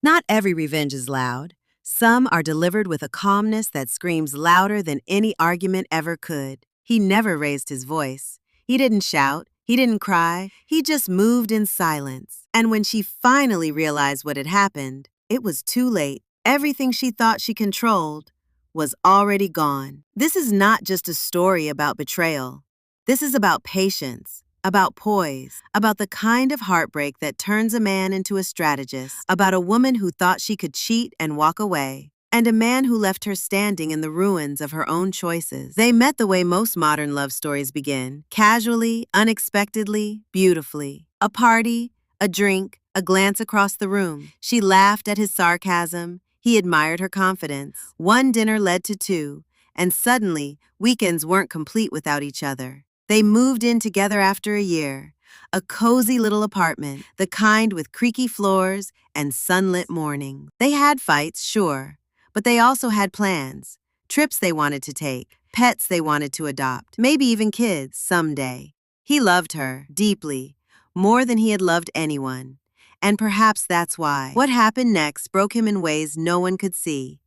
Not every revenge is loud. Some are delivered with a calmness that screams louder than any argument ever could. He never raised his voice. He didn't shout. He didn't cry. He just moved in silence. And when she finally realized what had happened, it was too late. Everything she thought she controlled was already gone. This is not just a story about betrayal. This is about patience, about poise, about the kind of heartbreak that turns a man into a strategist, about a woman who thought she could cheat and walk away, and a man who left her standing in the ruins of her own choices. They met the way most modern love stories begin, casually, unexpectedly, beautifully. A party, a drink, a glance across the room. She laughed at his sarcasm. He admired her confidence. One dinner led to two, and suddenly, weekends weren't complete without each other. They moved in together after a year, a cozy little apartment, the kind with creaky floors and sunlit mornings. They had fights, sure, but they also had plans, trips they wanted to take, pets they wanted to adopt, maybe even kids someday. He loved her deeply, more than he had loved anyone. And perhaps that's why. What happened next broke him in ways no one could see.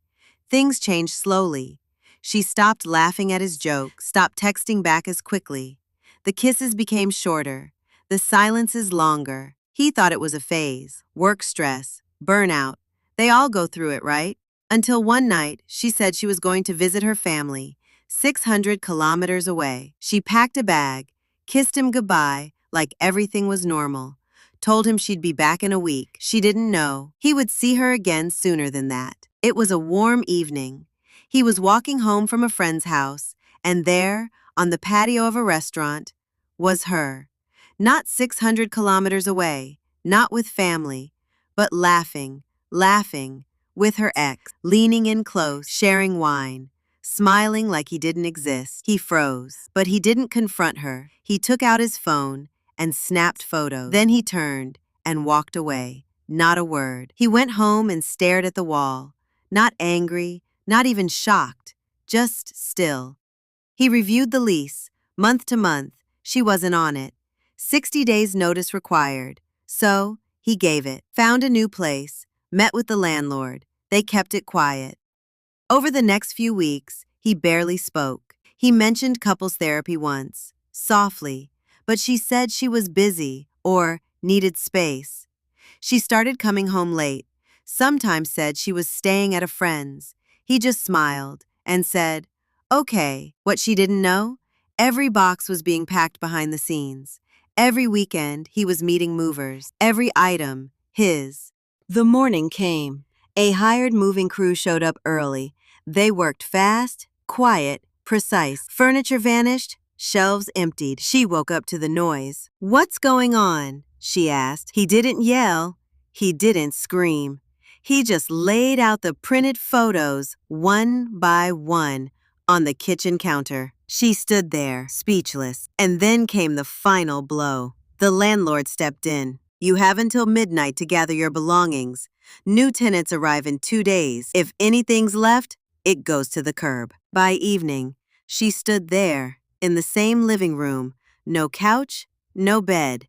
Things changed slowly. She stopped laughing at his jokes, stopped texting back as quickly. The kisses became shorter, the silences longer. He thought it was a phase, work stress, burnout. They all go through it, right? Until one night, she said she was going to visit her family, 600 kilometers away. She packed a bag, kissed him goodbye like everything was normal, told him she'd be back in a week. She didn't know he would see her again sooner than that. It was a warm evening. He was walking home from a friend's house, and there, on the patio of a restaurant, was her. Not 600 kilometers away, not with family, but laughing, with her ex, leaning in close, sharing wine, smiling like he didn't exist. He froze, but he didn't confront her. He took out his phone and snapped photos. Then he turned and walked away, not a word. He went home and stared at the wall, not angry, not even shocked, just still. He reviewed the lease, month to month. She wasn't on it. 60 days notice required. So, he gave it, found a new place, met with the landlord. They kept it quiet. Over the next few weeks, he barely spoke. He mentioned couples therapy once, softly, but she said she was busy or needed space. She started coming home late, sometimes said she was staying at a friend's. He just smiled and said, okay. What she didn't know? Every box was being packed behind the scenes. Every weekend, he was meeting movers. Every item, his. The morning came. A hired moving crew showed up early. They worked fast, quiet, precise. Furniture vanished, shelves emptied. She woke up to the noise. What's going on? She asked. He didn't yell. He didn't scream. He just laid out the printed photos, one by one, on the kitchen counter. She stood there, speechless. And then came the final blow. The landlord stepped in. You have until midnight to gather your belongings. New tenants arrive in 2 days. If anything's left, it goes to the curb. By evening, she stood there, in the same living room. No couch, no bed.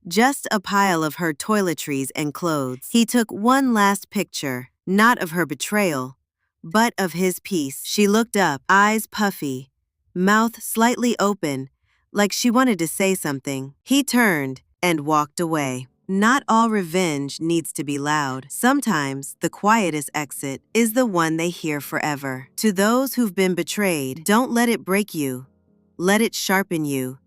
Just a pile of her toiletries and clothes. He took one last picture, not of her betrayal, but of his peace. She looked up, eyes puffy, mouth slightly open, like she wanted to say something. He turned and walked away. Not all revenge needs to be loud. Sometimes the quietest exit is the one they hear forever. To those who've been betrayed, don't let it break you. Let it sharpen you.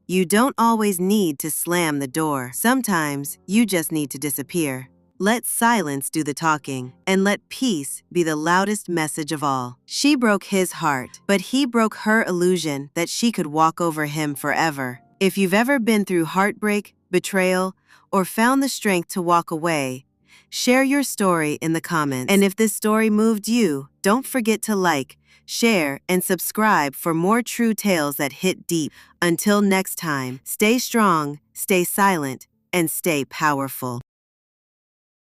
You don't always need to slam the door. Sometimes you just need to disappear. Let silence do the talking, and let peace be the loudest message of all. She broke his heart, but he broke her illusion that she could walk over him forever. If you've ever been through heartbreak, betrayal, or found the strength to walk away, share your story in the comments. And if this story moved you, don't forget to like, share, and subscribe for more true tales that hit deep. Until next time, stay strong, stay silent, and stay powerful.